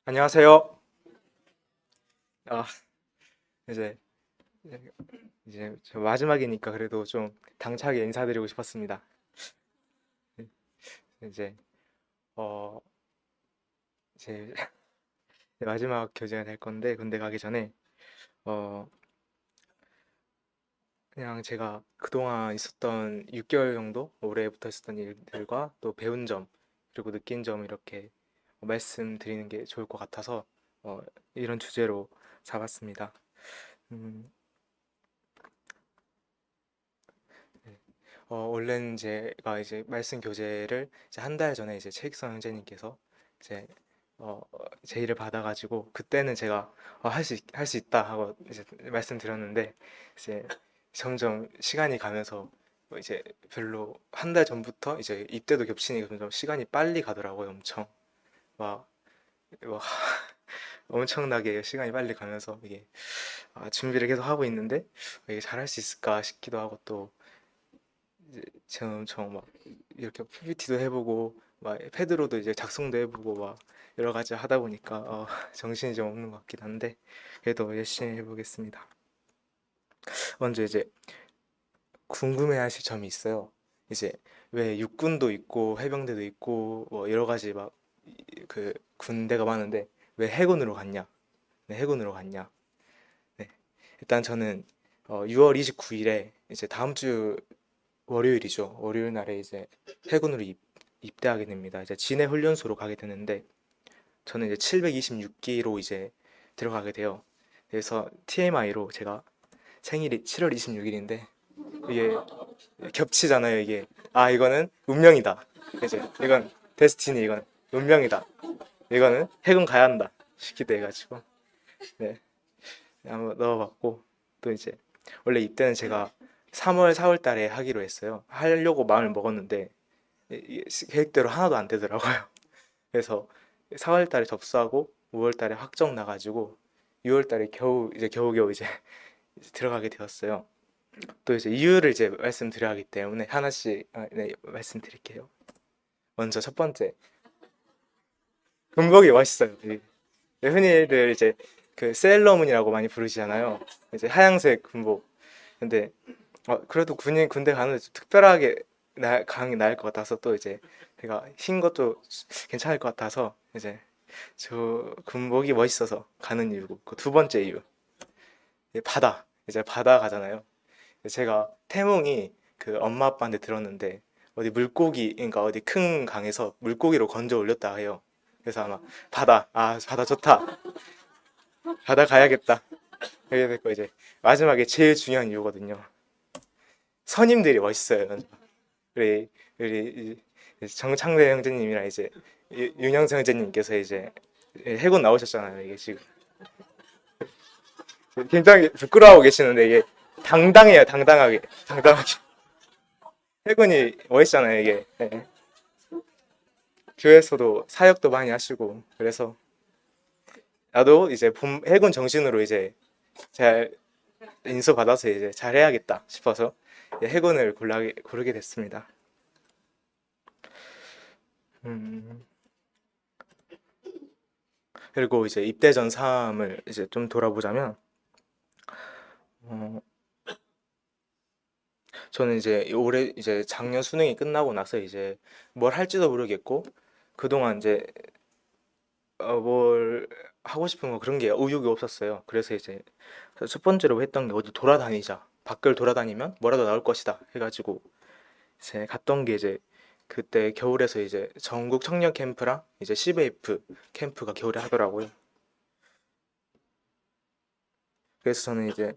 안녕하세요. 아, 이제 이제 저 마지막이니까 그래도 좀 당차게 인사드리고 싶었습니다. 이제 어 제 마지막 교제가 될 건데 군대 가기 전에 어 그냥 제가 그동안 있었던 6개월 정도 올해부터 있었던 일들과 또 배운 점 그리고 느낀 점 이렇게 말씀드리는 게 좋을 것 같아서 어 이런 주제로 잡았습니다. 음, 네. 원래는 제가 이제 말씀 교재를 이제 한 달 전에 이제 최익선 형제님께서 이제 제의를 받아가지고 그때는 제가 할 수 있다 하고 이제 말씀드렸는데 이제 점점 시간이 가면서 이제 별로 한 달 전부터 이제 입대도 겹치니까 점점 시간이 빨리 가더라고요. 엄청 막 뭐, 엄청나게 시간이 빨리 가면서 이게 준비를 계속 하고 있는데 이게 잘할 수 있을까 싶기도 하고 또 이제 제가 엄청 막 이렇게 PPT도 해보고 막 패드로도 이제 작성도 해보고 막 여러 가지 하다 보니까 정신이 좀 없는 것 같긴 한데 그래도 열심히 해보겠습니다. 먼저 이제 궁금해하실 점이 있어요. 이제 왜 육군도 있고 해병대도 있고 뭐 여러 가지 막 그 군대가 많은데 왜 해군으로 갔냐? 네, 해군으로 갔냐? 네, 일단 저는 6월 29일에 이제 다음 주 월요일이죠. 월요일 날에 이제 해군으로 입대하게 됩니다. 이제 진해 훈련소로 가게 되는데 저는 이제 726기로 이제 들어가게 돼요. 그래서 TMI로 제가 생일이 7월 26일인데 이게 겹치잖아요. 이게 이거는 운명이다. 이제 이건 데스티니 이건 운명이다. 이거는 해군 가야 한다. 싶기도 해가지고 네 한번 넣어봤고 또 이제 원래 입대는 제가 3월 4월 달에 하기로 했어요. 하려고 마음을 먹었는데 계획대로 하나도 안 되더라고요. 그래서 4월 달에 접수하고 5월 달에 확정 나가지고 6월 달에 겨우겨우 이제 들어가게 되었어요. 또 이제 이유를 이제 말씀드려야 하기 때문에 하나씩 네, 말씀드릴게요. 먼저 첫 번째, 군복이 멋있어요. 흔히들 이제 그 세일러문이라고 많이 부르시잖아요. 이제 하양색 군복. 근데 그래도 군대 가는데 좀 특별하게 가는 게 나을 것 같아서 또 이제 제가 흰 것도 괜찮을 것 같아서 이제 저 군복이 멋있어서 가는 이유고 그 두 번째 이유 바다 이제 바다 가잖아요. 제가 태몽이 그 엄마 아빠한테 들었는데 어디 물고기 그러니까 어디 큰 강에서 물고기로 건져 올렸다 해요. 그래서 아마 바다 좋다 바다 가야겠다 이렇게 됐고 이제 마지막에 제일 중요한 이유거든요. 선임들이 멋있어요. 우리 정창래 형제님이랑 이제 윤영석 형제님께서 이제 해군 나오셨잖아요. 이게 지금 굉장히 부끄러워하고 계시는데 이게 당당해요. 당당하게 해군이 멋있잖아요. 이게 네. 교회에서도 사역도 많이 하시고 그래서 나도 이제 해군 정신으로 이제 잘 인수 받아서 이제 잘 해야겠다 싶어서 해군을 고르게 됐습니다. 음, 그리고 이제 입대 전 삶을 이제 좀 돌아보자면 어, 저는 이제 올해 이제 작년 수능이 끝나고 나서 이제 뭘 할지도 모르겠고 그동안 이제 뭘 하고 싶은 거 그런 게 의욕이 없었어요. 그래서 이제 첫 번째로 했던 게 어디 돌아다니자. 밖을 돌아다니면 뭐라도 나올 것이다 해가지고 이제 갔던 게 이제 그때 겨울에서 이제 전국 청년 캠프랑 이제 CVF 캠프가 겨울에 하더라고요. 그래서 저는 이제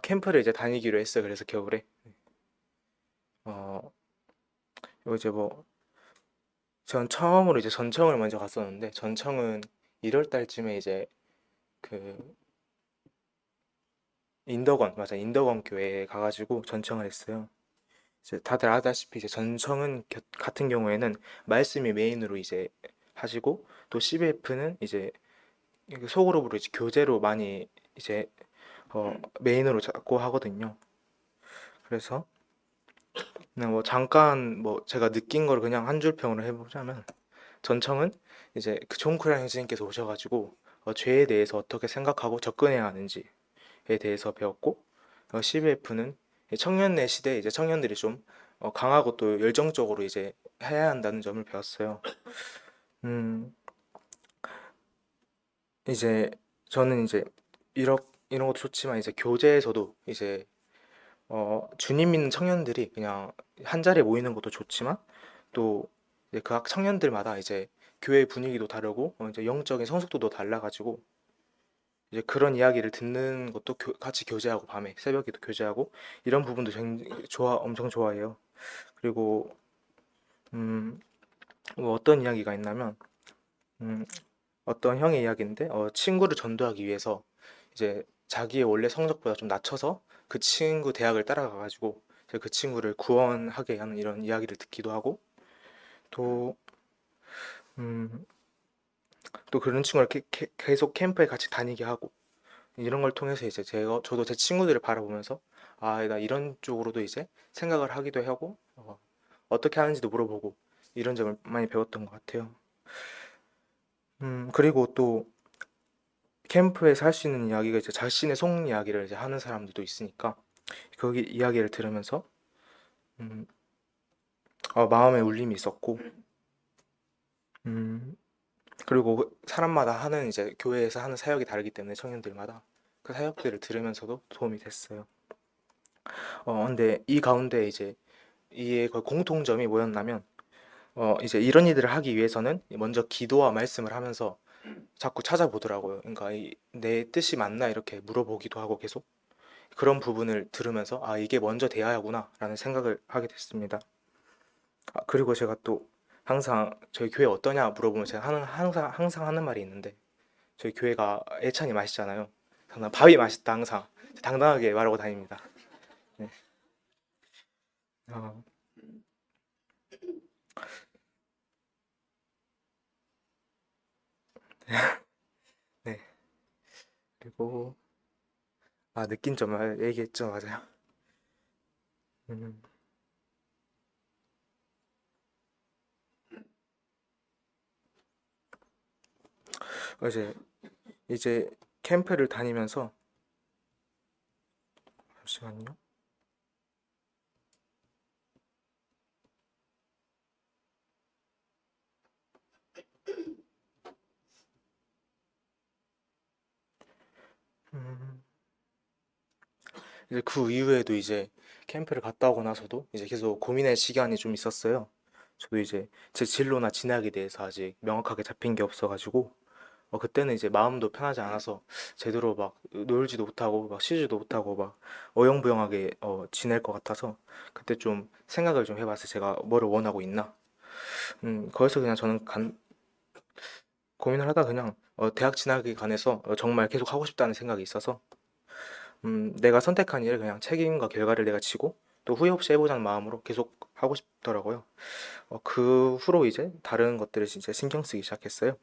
캠프를 이제 다니기로 했어요. 그래서 겨울에 어 이제 뭐 전 처음으로 이제 전청을 먼저 갔었는데 전청은 1월 달쯤에 이제 그 인덕원 교회에 가가지고 전청을 했어요. 이제 다들 아다시피 이제 전청은 같은 경우에는 말씀이 메인으로 이제 하시고 또 CBF는 이제 소그룹으로 이제 교재로 많이 이제 메인으로 잡고 하거든요. 그래서 그냥 뭐 잠깐 뭐 제가 느낀 걸 그냥 한 줄 평으로 해보자면 전청은 이제 그 존쿠란 형제님께서 오셔가지고 죄에 대해서 어떻게 생각하고 접근해야 하는지에 대해서 배웠고 12F는 청년의 시대에 이제 청년들이 좀 강하고 또 열정적으로 이제 해야 한다는 점을 배웠어요. 음, 이제 저는 이제 이런 것도 좋지만 이제 교제에서도 이제 주님 믿는 청년들이 그냥 한 자리에 모이는 것도 좋지만 또 이제 각 청년들마다 이제 교회 분위기도 다르고 이제 영적인 성숙도도 달라가지고 이제 그런 이야기를 듣는 것도 같이 교제하고 밤에 새벽에도 교제하고 이런 부분도 엄청 좋아해요. 그리고 음, 뭐 어떤 이야기가 있냐면 음, 어떤 형의 이야기인데 친구를 전도하기 위해서 이제 자기의 원래 성적보다 좀 낮춰서 그 친구 대학을 따라가가지고 이제 그 친구를 구원하게 하는 이런 이야기를 듣기도 하고 또, 음, 또 그런 친구를 계속 캠프에 같이 다니게 하고 이런 걸 통해서 이제 저도 제 친구들을 바라보면서 아, 나 이런 쪽으로도 이제 생각을 하기도 하고 어떻게 하는지도 물어보고 이런 점을 많이 배웠던 것 같아요. 그리고 또 캠프에서 할 수 있는 이야기가 이제 자신의 속 이야기를 이제 하는 사람들도 있으니까 거기 이야기를 들으면서 음, 마음에 울림이 있었고 음, 그리고 사람마다 하는 이제 교회에서 하는 사역이 다르기 때문에 청년들마다 그 사역들을 들으면서도 도움이 됐어요. 근데 이 가운데 이제 이의 그 공통점이 뭐였냐면 이제 이런 일들을 하기 위해서는 먼저 기도와 말씀을 하면서 자꾸 찾아보더라고요. 그러니까 내 뜻이 맞나 이렇게 물어보기도 하고 계속 그런 부분을 들으면서 아, 이게 먼저 돼야 하구나라는 생각을 하게 됐습니다. 그리고 제가 또 항상 저희 교회 어떠냐 물어보면 제가 항상 하는 말이 있는데 저희 교회가 애찬이 맛있잖아요. 항상 밥이 맛있다 항상 당당하게 말하고 다닙니다. 네. 어, 네. 그리고 느낀 점을 얘기했죠, 맞아요. 음, 이제 이제 캠프를 다니면서 잠시만요. 음, 이제 그 이후에도 이제 캠프를 갔다 오고 나서도 이제 계속 고민의 시간이 좀 있었어요. 저도 이제 제 진로나 진학에 대해서 아직 명확하게 잡힌 게 없어가지고 그때는 이제 마음도 편하지 않아서 제대로 막 놀지도 못하고 막 쉬지도 못하고 막 어영부영하게 지낼 것 같아서 그때 좀 생각을 좀 해봤어요. 제가 뭐를 원하고 있나? 거기서 그냥 저는 고민을 하다 그냥 대학 진학에 관해서 정말 계속 하고 싶다는 생각이 있어서 내가 선택한 일을 그냥 책임과 결과를 내가 지고 또 후회 없이 해보자는 마음으로 계속 하고 싶더라고요. 그 후로 이제 다른 것들을 진짜 신경 쓰기 시작했어요.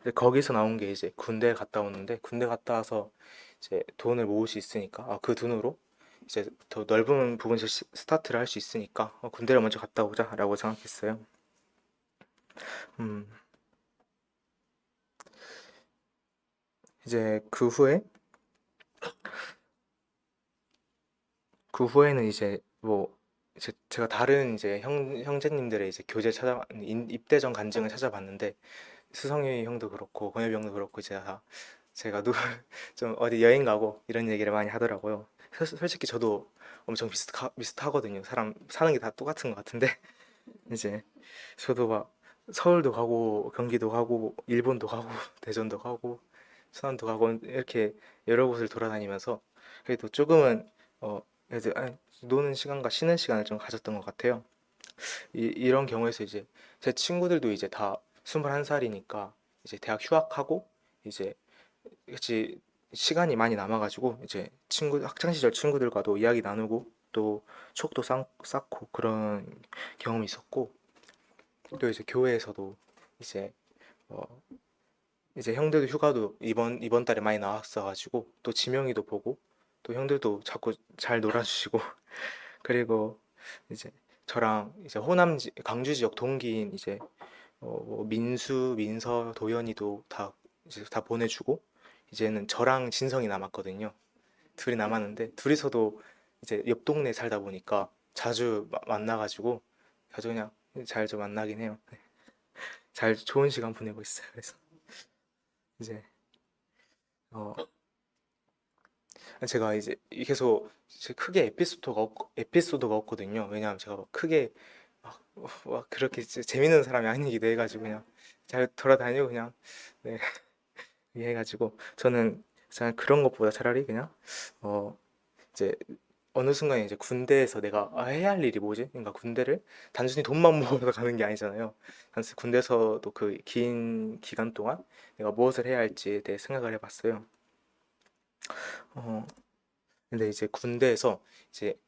이제 거기서 나온 게 이제 군대 갔다 오는데 군대 갔다 와서 이제 돈을 모을 수 있으니까 그 돈으로 이제 더 넓은 부분에서 스타트를 할 수 있으니까 군대를 먼저 갔다 오자라고 생각했어요. 음, 이제 그 후에는 이제 뭐 이제 제가 다른 이제 형제님들의 이제 입대전 간증을 찾아봤는데 수성이 형도 그렇고 권엽이 형도 그렇고 이제 제가 좀 어디 여행 가고 이런 얘기를 많이 하더라고요. 솔직히 저도 엄청 비슷하거든요. 사람 사는 게 다 똑같은 것 같은데 이제 저도 막 서울도 가고 경기도 가고 일본도 가고 대전도 가고 천안도 가고 이렇게 여러 곳을 돌아다니면서 그래도 조금은 이제 노는 시간과 쉬는 시간을 좀 가졌던 것 같아요. 이런 경우에서 이제 제 친구들도 이제 다 21살이니까 이제 대학 휴학하고 이제 같이 시간이 많이 남아가지고 이제 학창 시절 친구들과도 이야기 나누고 또 추억도 쌓고 그런 경험이 있었고 또 이제 교회에서도 이제 어 이제 형들도 휴가도 이번 달에 많이 나왔어가지고 또 지명이도 보고 또 형들도 자꾸 잘 놀아주시고 그리고 이제 저랑 이제 강주 지역 동기인 이제 뭐 민수, 민서, 도현이도 다 이제 다 보내주고 이제는 저랑 진성이 남았거든요. 둘이 남았는데 둘이서도 이제 옆 동네 살다 보니까 자주 만나가지고 자주 그냥 잘 좀 만나긴 해요. 잘 좋은 시간 보내고 있어요. 그래서 이제 어 제가 이제 계속 크게 에피소드가 없거든요. 왜냐하면 제가 막 크게 막 그렇게 재밌는 사람이 아니기도 해가지고 그냥 잘 돌아다니고 그냥 네 해가지고 저는 그냥 그런 것보다 차라리 그냥 어 이제 어느 순간에 이제 군대에서 내가 해야 할 일이 뭐지? 그러니까 군대를 단순히 돈만 모아서 가는 게 아니잖아요. 단순히 군대에서도 그 긴 기간 동안 내가 무엇을 해야 할지에 대해 생각을 해봤어요. 어, 근데 이제 군대에서 이제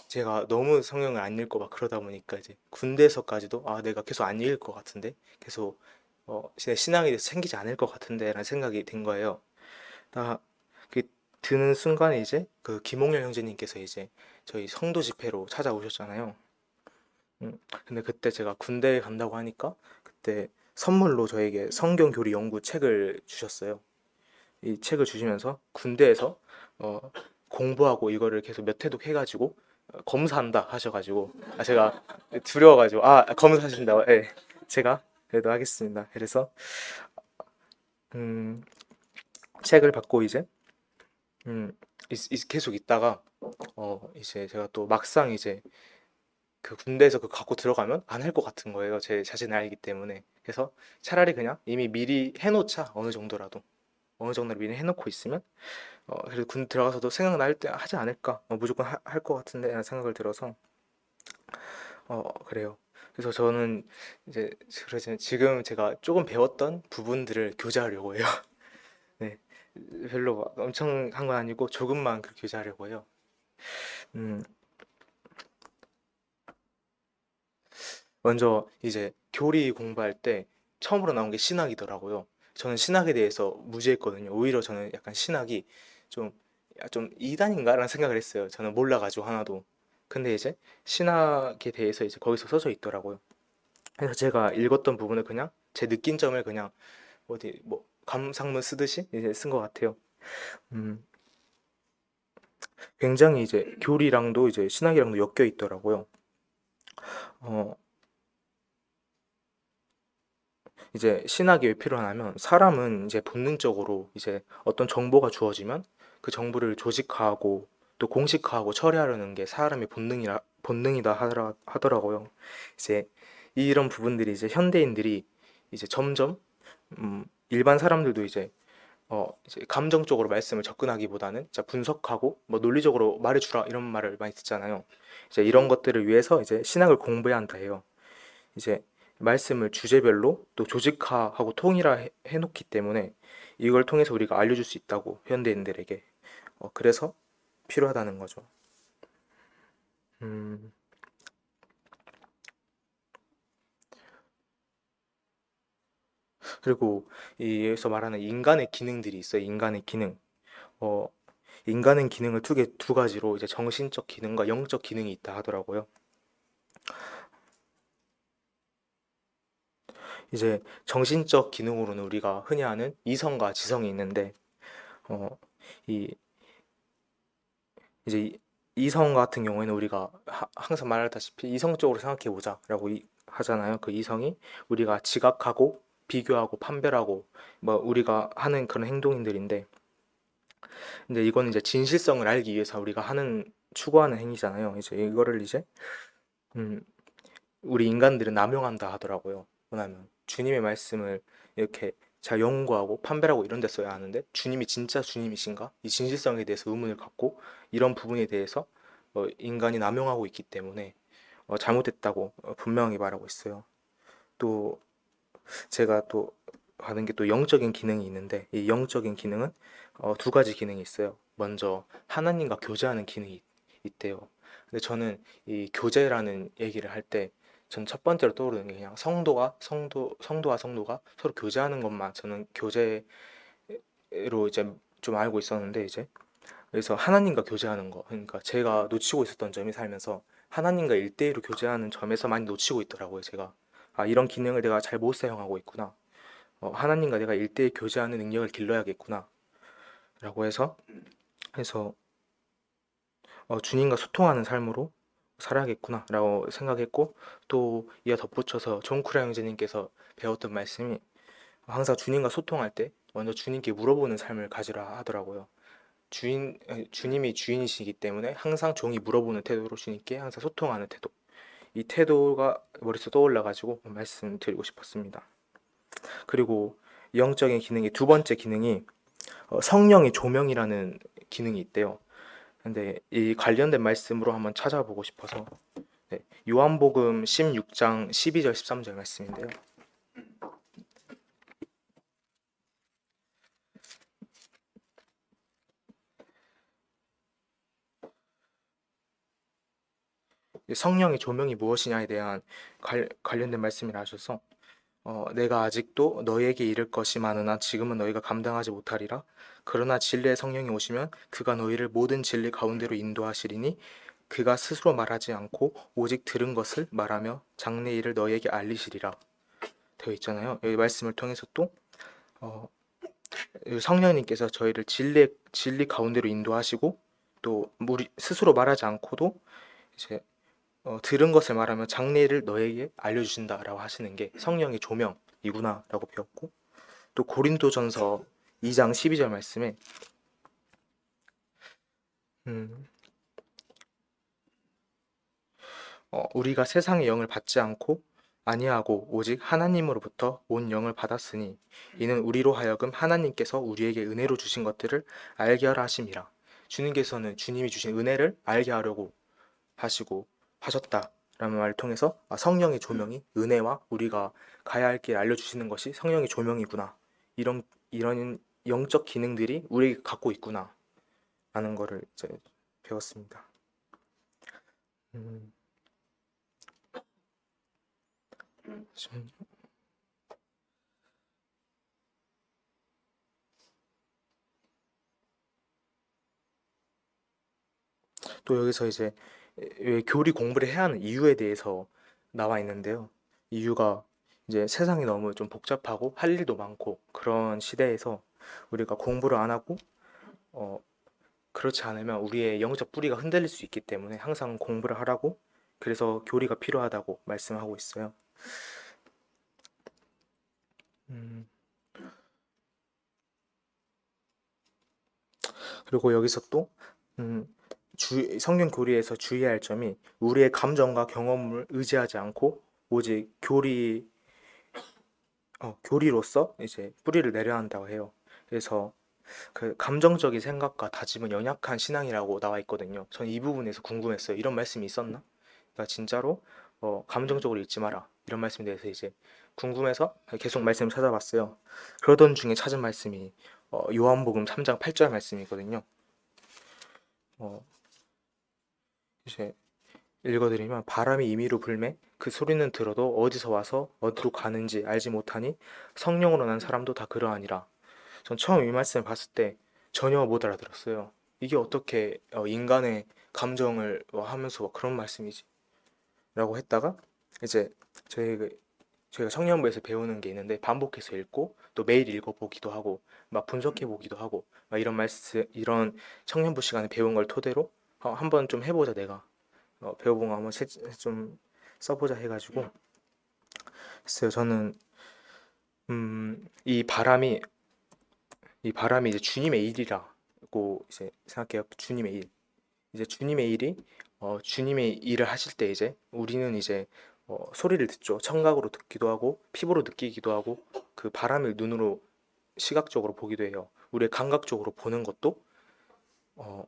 제가 너무 성경을 안 읽고 막 그러다 보니까 이제 군대에서까지도 내가 계속 안 읽을 것 같은데 계속 제 신앙에 대해서 생기지 않을 것 같은데라는 생각이 든 거예요. 나 그 드는 순간에 이제 그 김홍렬 형제님께서 이제 저희 성도 집회로 찾아오셨잖아요. 근데 그때 제가 군대에 간다고 하니까 그때 선물로 저에게 성경 교리 연구 책을 주셨어요. 이 책을 주시면서 군대에서 어, 공부하고 이거를 계속 몇 회독 해가지고 검사한다 하셔가지고 제가 두려워가지고 검사하신다고 제가 그래도 하겠습니다. 그래서 음, 책을 받고 이제 계속 있다가 이제 제가 또 막상 이제 그 군대에서 그거 갖고 들어가면 안 할 것 같은 거예요. 제 자신을 알기 때문에. 그래서 차라리 그냥 이미 미리 해놓자. 어느 정도로 미리 해놓고 있으면 그래도 군 들어가서도 생각날 때 하지 않을까. 무조건 할 것 같은데 라는 생각을 들어서 그래요. 그래서 저는 이제 그래서 지금 제가 조금 배웠던 부분들을 교제하려고 해요. 네. 별로 막 엄청 한 건 아니고 조금만 그 교제하려고 해요. 음, 먼저 이제 교리 공부할 때 처음으로 나온 게 신학이더라고요. 저는 신학에 대해서 무지했거든요. 오히려 저는 약간 신학이 좀, 좀 이단인가라는 생각을 했어요. 저는 몰라가지고 하나도. 근데 이제 신학에 대해서 이제 거기서 써져 있더라고요. 그래서 제가 읽었던 부분을 그냥 제 느낀 점을 그냥 어디 뭐 감상문 쓰듯이 이제 쓴 것 같아요. 음, 굉장히 이제 교리랑도 이제 신학이랑도 엮여 있더라고요. 어, 이제 신학이 왜 필요하냐면 사람은 이제 본능적으로 이제 어떤 정보가 주어지면 그 정보를 조직화하고 또 공식화하고 처리하려는 게 사람의 본능이다 하더라고요. 이제 이런 부분들이 이제 현대인들이 이제 점점 일반 사람들도 이제 감정적으로 말씀을 접근하기보다는 진짜 분석하고 뭐 논리적으로 말해주라 이런 말을 많이 듣잖아요. 이제 이런 것들을 위해서 이제 신학을 공부해야 한다 해요. 이제 말씀을 주제별로 또 조직화하고 통일화해 놓기 때문에 이걸 통해서 우리가 알려줄 수 있다고 현대인들에게 그래서 필요하다는 거죠. 음, 그리고 여기서 말하는 인간의 기능들이 있어요. 인간의 기능. 어, 인간의 기능을 두 가지로 이제 정신적 기능과 영적 기능이 있다 하더라고요. 이제 정신적 기능으로는 우리가 흔히 아는 이성과 지성이 있는데 어, 이 이제 이성 같은 경우에는 우리가 항상 말하다시피 이성적으로 생각해 보자라고 하잖아요. 그 이성이 우리가 지각하고 비교하고 판별하고 뭐 우리가 하는 그런 행동들인데 근데 이거는 이제 진실성을 알기 위해서 우리가 추구하는 행위잖아요. 이제 이거를 이제 음, 우리 인간들은 남용한다 하더라고요. 뭐냐면 주님의 말씀을 이렇게 잘 연구하고 판별하고 이런 데 써야 하는데 주님이 진짜 주님이신가? 이 진실성에 대해서 의문을 갖고 이런 부분에 대해서 인간이 남용하고 있기 때문에 잘못됐다고 분명히 말하고 있어요. 또 제가 또 하는 게 또 영적인 기능이 있는데 이 영적인 기능은 두 가지 기능이 있어요. 먼저 하나님과 교제하는 기능이 있대요. 근데 저는 이 교제라는 얘기를 할 때 전 첫 번째로 떠오르는 게 그냥 성도와 성도가 서로 교제하는 것만 저는 교제로 이제 좀 알고 있었는데 이제 그래서 하나님과 교제하는 거 그러니까 제가 놓치고 있었던 점이 살면서 하나님과 일대일로 교제하는 점에서 많이 놓치고 있더라고요 제가 아, 이런 기능을 내가 잘 못 사용하고 있구나. 하나님과 내가 일대일 교제하는 능력을 길러야겠구나. 라고 해서 주님과 소통하는 삶으로 살아야겠구나 라고 생각했고, 또 이어 덧붙여서 존쿠라 형제님께서 배웠던 말씀이 항상 주님과 소통할 때 먼저 주님께 물어보는 삶을 가지라 하더라고요. 주님이 주인이시기 때문에 항상 종이 물어보는 태도로 주님께 항상 소통하는 태도, 이 태도가 머릿속에 떠올라가지고 말씀드리고 싶었습니다. 그리고 영적인 기능의 두 번째 기능이 성령의 조명이라는 기능이 있대요. 근데 이 관련된 말씀으로 한번 찾아보고 싶어서, 네, 요한복음 16장 12절 13절 말씀인데요. 성령의 조명이 무엇이냐에 대한 관련된 말씀이라 하셔서, 내가 아직도 너희에게 이를 것이 많으나 지금은 너희가 감당하지 못하리라. 그러나 진리의 성령이 오시면 그가 너희를 모든 진리 가운데로 인도하시리니 그가 스스로 말하지 않고 오직 들은 것을 말하며 장래 일을 너희에게 알리시리라 되어 있잖아요. 이 말씀을 통해서 또 어, 성령님께서 저희를 진리 가운데로 인도하시고, 또 우리 스스로 말하지 않고도 이제 들은 것을 말하며 장래를 너에게 알려주신다라고 하시는 게 성령의 조명이구나라고 배웠고, 또 고린도전서 2장 12절 말씀에 음, 우리가 세상의 영을 받지 않고 아니하고 오직 하나님으로부터 온 영을 받았으니 이는 우리로 하여금 하나님께서 우리에게 은혜로 주신 것들을 알게 하라 하심이라. 주님께서는 주님이 주신 은혜를 알게 하려고 하셨다라는 말을 통해서 성령의 조명이 은혜와 우리가 가야 할 길 알려주시는 것이 성령의 조명이구나, 이런 영적 기능들이 우리에게 갖고 있구나 라는 거를 이제 배웠습니다. 음, 또 여기서 이제 왜 교리 공부를 해야 하는 이유에 대해서 나와 있는데요. 이유가 이제 세상이 너무 좀 복잡하고 할 일도 많고 그런 시대에서 우리가 공부를 안 하고 어, 그렇지 않으면 우리의 영적 뿌리가 흔들릴 수 있기 때문에 항상 공부를 하라고, 그래서 교리가 필요하다고 말씀하고 있어요. 음, 그리고 여기서 또 음, 성경 교리에서 주의해야 할 점이 우리의 감정과 경험을 의지하지 않고 오직 교리로서 이제 뿌리를 내려야 한다고 해요. 그래서 그 감정적인 생각과 다짐은 연약한 신앙이라고 나와 있거든요. 전 이 부분에서 궁금했어요. 이런 말씀이 있었나? 그러니까 진짜로 감정적으로 읽지 마라, 이런 말씀에 대해서 이제 궁금해서 계속 말씀을 찾아봤어요. 그러던 중에 찾은 말씀이 요한복음 3장 8절 말씀이거든요. 어, 이제 읽어드리면, 바람이 임의로 불매 그 소리는 들어도 어디서 와서 어디로 가는지 알지 못하니 성령으로 난 사람도 다 그러하니라. 전 처음 이 말씀을 봤을 때 전혀 못 알아들었어요. 이게 어떻게 인간의 감정을 하면서 그런 말씀이지? 라고 했다가 이제 저희 저희가 청년부에서 배우는 게 있는데, 반복해서 읽고 또 매일 읽어보기도 하고 막 분석해 보기도 하고 막 이런 청년부 시간에 배운 걸 토대로 한번 좀 해보자, 내가 배워본 거 한번 좀 써보자 해가지고 했어요. 저는 이 바람이 이제 주님의 일이라고 이제 생각해요. 주님의 일. 이제 주님의 일이 주님의 일을 하실 때 이제 우리는 이제 소리를 듣죠. 청각으로 듣기도 하고 피부로 느끼기도 하고 그 바람을 눈으로 시각적으로 보기도 해요. 우리의 감각적으로 보는 것도 어,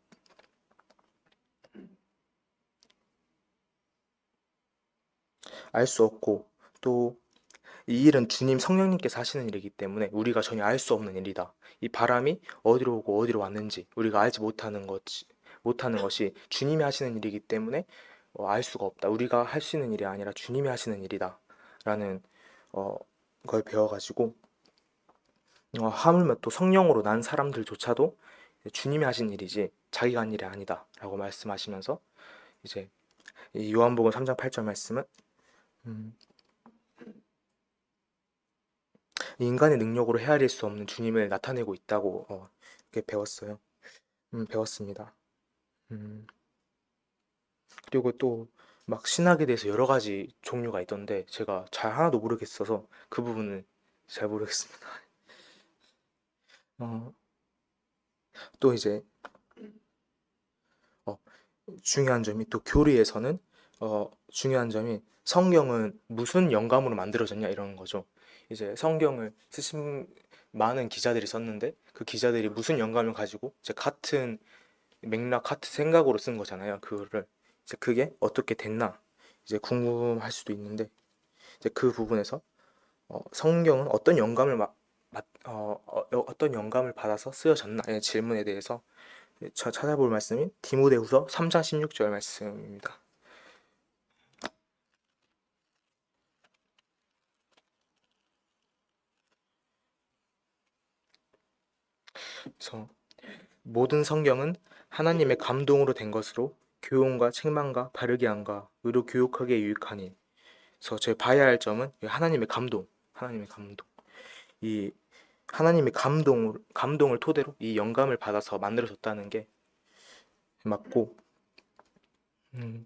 알 수 없고, 또 이 일은 주님 성령님께서 하시는 일이기 때문에 우리가 전혀 알 수 없는 일이다. 이 바람이 어디로 오고 어디로 왔는지 우리가 알지 못하는 것이 주님이 하시는 일이기 때문에 알 수가 없다. 우리가 할 수 있는 일이 아니라 주님이 하시는 일이다. 라는 어, 걸 배워가지고 하물며 또 성령으로 난 사람들조차도 주님이 하신 일이지 자기가 한 일이 아니다. 라고 말씀하시면서 이제 이 요한복음 3장 8절 말씀은 음, 인간의 능력으로 헤아릴 수 없는 주님을 나타내고 있다고 이렇게 배웠어요. 배웠습니다. 음, 그리고 또 막 신학에 대해서 여러 가지 종류가 있던데 제가 잘 하나도 모르겠어서 그 부분은 잘 모르겠습니다. 어, 또 이제 어, 중요한 점이 또 교리에서는 중요한 점이 성경은 무슨 영감으로 만들어졌냐 이런 거죠. 이제 성경을 쓰신 많은 기자들이 썼는데 그 기자들이 무슨 영감을 가지고 이제 같은 맥락, 같은 생각으로 쓴 거잖아요. 그거를 이제 그게 어떻게 됐나 이제 궁금할 수도 있는데 이제 그 부분에서 성경은 어떤 영감을 어떤 영감을 받아서 쓰여졌나 이 질문에 대해서 찾아볼 말씀이 디모데후서 3장 16절 말씀입니다. 그래서 모든 성경은 하나님의 감동으로 된 것으로 교훈과 책망과 바르게 함과 의로 교육하기에 유익하니. 그래서 저희 봐야 할 점은 하나님의 감동, 하나님의 감동. 이 하나님의 감동을 토대로 이 영감을 받아서 만들어졌다는 게 맞고, 음,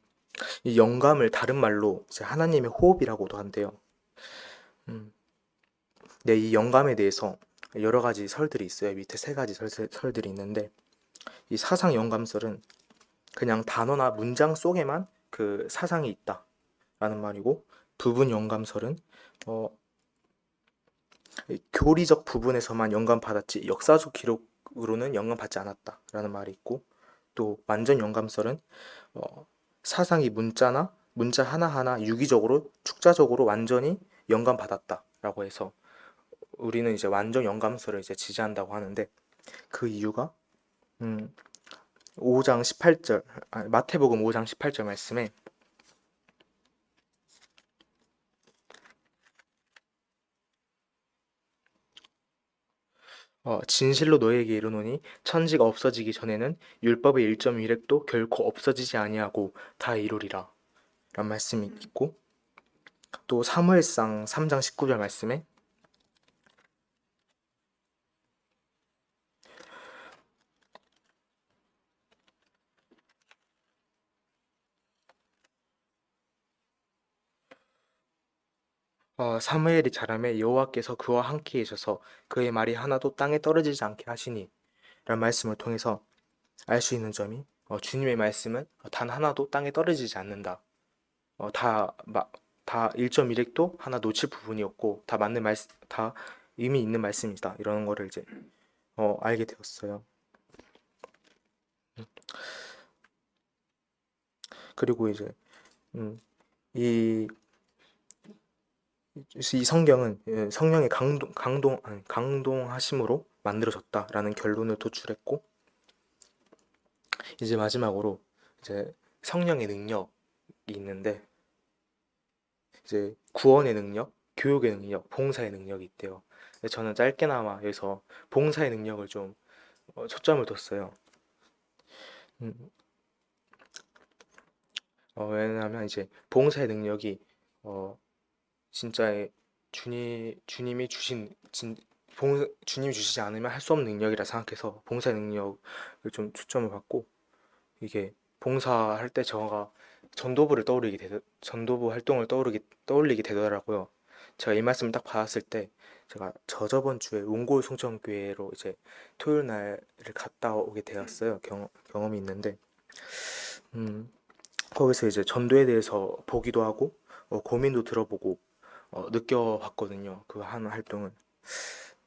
이 영감을 다른 말로 이제 하나님의 호흡이라고도 한대요. 음, 네, 이 영감에 대해서 여러 가지 설들이 있어요. 밑에 세 가지 설들이 있는데, 이 사상 영감설은 그냥 단어나 문장 속에만 그 사상이 있다라는 말이고, 부분 영감설은 어, 교리적 부분에서만 영감받았지 역사적 기록으로는 영감받지 않았다라는 말이 있고, 또 완전 영감설은 어, 사상이 문자 하나하나 유기적으로 축자적으로 완전히 영감받았다라고 해서 우리는 이제 완전 영감설을 이제 지지한다고 하는데, 그 이유가 음, 5장 18절 마태복음 5장 18절 말씀에 진실로 너희에게 이르노니 천지가 없어지기 전에는 율법의 1.1획도 결코 없어지지 아니하고 다 이루리라 라는 말씀이 있고, 또 사무엘상 3장 19절 말씀에 사무엘이 자라매 여호와께서 그와 함께 계셔서 그의 말이 하나도 땅에 떨어지지 않게 하시니 라는 말씀을 통해서 알 수 있는 점이 주님의 말씀은 단 하나도 땅에 떨어지지 않는다. 어, 다, 다 1.1획도 하나 놓칠 부분이 없고 다 맞는 다 의미 있는 말씀이다. 이런 거를 이제 알게 되었어요. 그리고 이제 음, 이, 이 성경은 성령의 강동하심으로 만들어졌다라는 결론을 도출했고, 이제 마지막으로 이제 성령의 능력이 있는데 이제 구원의 능력, 교육의 능력, 봉사의 능력이 있대요. 근데 저는 짧게나마 여기서 봉사의 능력을 좀 초점을 뒀어요. 음, 왜냐하면 이제 봉사의 능력이 어, 진짜의 주님이 주님이 주시지 않으면 할 수 없는 능력이라 생각해서 봉사의 능력을 좀 초점을 받고, 이게 봉사할 때 제가 전도부 활동을 떠올리게 되더라고요. 제가 이 말씀을 딱 받았을 때 제가 저저번 주에 옹골 송천교회로 이제 토요일 날을 갔다 오게 되었어요. 경험이 있는데 음, 거기서 이제 전도에 대해서 보기도 하고 고민도 들어보고 느껴봤거든요. 그 한 활동을.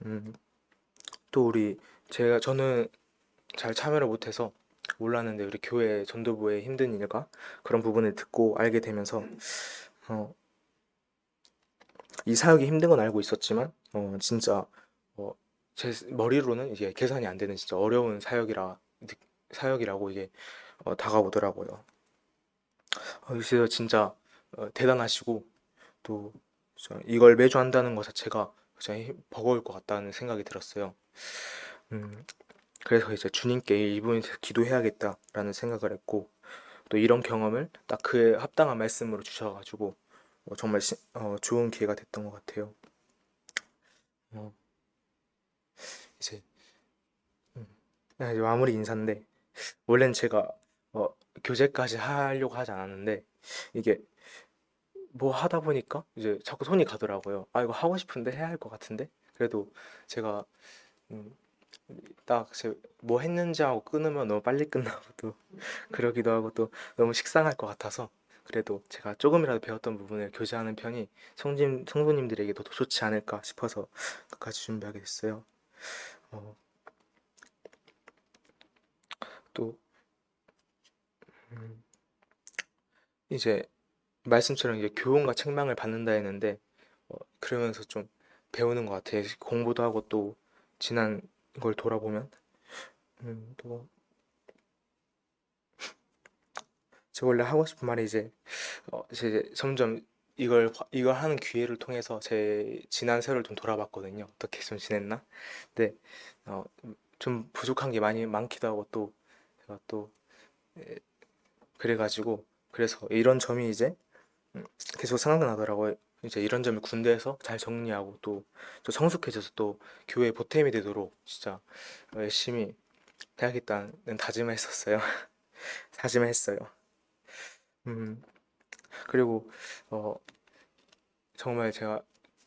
음, 또 저는 잘 참여를 못해서 몰랐는데 우리 교회 전도부의 힘든 일과 그런 부분을 듣고 알게 되면서 어, 이 사역이 힘든 건 알고 있었지만 진짜 어, 제 머리로는 이게 계산이 안 되는 진짜 어려운 사역이라고 이게 다가오더라고요. 그래서 진짜 대단하시고, 또 이걸 매주 한다는 것 자체가 굉장히 버거울 것 같다는 생각이 들었어요. 음, 그래서 이제 주님께 이 부분에 대해서 기도해야겠다라는 생각을 했고, 또 이런 경험을 딱 그에 합당한 말씀으로 주셔가지고 정말 좋은 기회가 됐던 것 같아요. 어, 이제 이제 마무리 인사인데 원래는 제가 어, 교재까지 하려고 하지 않았는데 이게 뭐 하다 보니까 이제 자꾸 손이 가더라고요. 아 이거 하고 싶은데 해야 할 것 같은데 그래도 제가 음, 딱 뭐 했는지 하고 끊으면 너무 빨리 끝나고 또 그러기도 하고 또 너무 식상할 것 같아서 그래도 제가 조금이라도 배웠던 부분을 교재하는 편이 성도님들에게도 더 좋지 않을까 싶어서 끝까지 준비하게 됐어요. 어, 또 음, 이제 말씀처럼 이제 교훈과 책망을 받는다 했는데 그러면서 좀 배우는 것 같아요. 공부도 하고 또 지난 걸 돌아보면 또 제가 원래 하고 싶은 말이 이제 점점 이걸 하는 기회를 통해서 제 지난 세월을 좀 돌아봤거든요. 어떻게 좀 지냈나? 근데 어, 좀 부족한 게 많이 많기도 하고 또 제가 또 에, 그래가지고 그래서 이런 점이 이제 계속 생각나더라고요. 이제 이런 점을 군대에서 잘 정리하고 또 성숙해져서 또 교회에 보탬이 되도록 진짜 열심히 해야겠다는 다짐을 했었어요. 다짐을 했어요. 음, 그리고 어, 정말 제가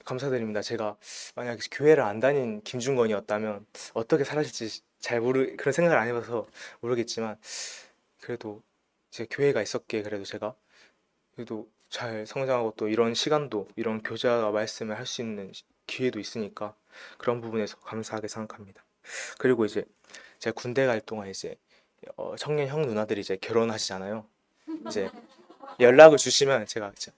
감사드립니다. 제가 만약 교회를 안 다닌 김준건이었다면 어떻게 살았을지 그런 생각을 안 해봐서 모르겠지만 그래도 제 교회가 있었기에 그래도 제가 그래도 잘 성장하고 또 이런 시간도 이런 교제와 말씀을 할 수 있는 기회도 있으니까 그런 부분에서 감사하게 생각합니다. 그리고 이제 제가 군대 갈 동안 이제 청년 형 누나들이 이제 결혼하시잖아요. 이제 연락을 주시면 제가 진짜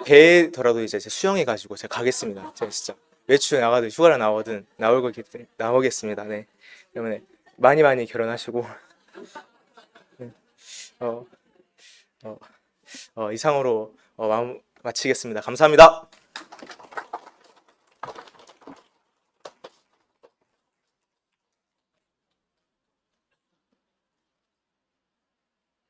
배더라도 이제 수영해가지고 제가 가겠습니다. 제가 진짜 외출에 나가든 휴가를 나오겠습니다. 네. 그러면 많이 많이 결혼하시고 네. 어, 어, 이상으로 마치겠습니다. 감사합니다.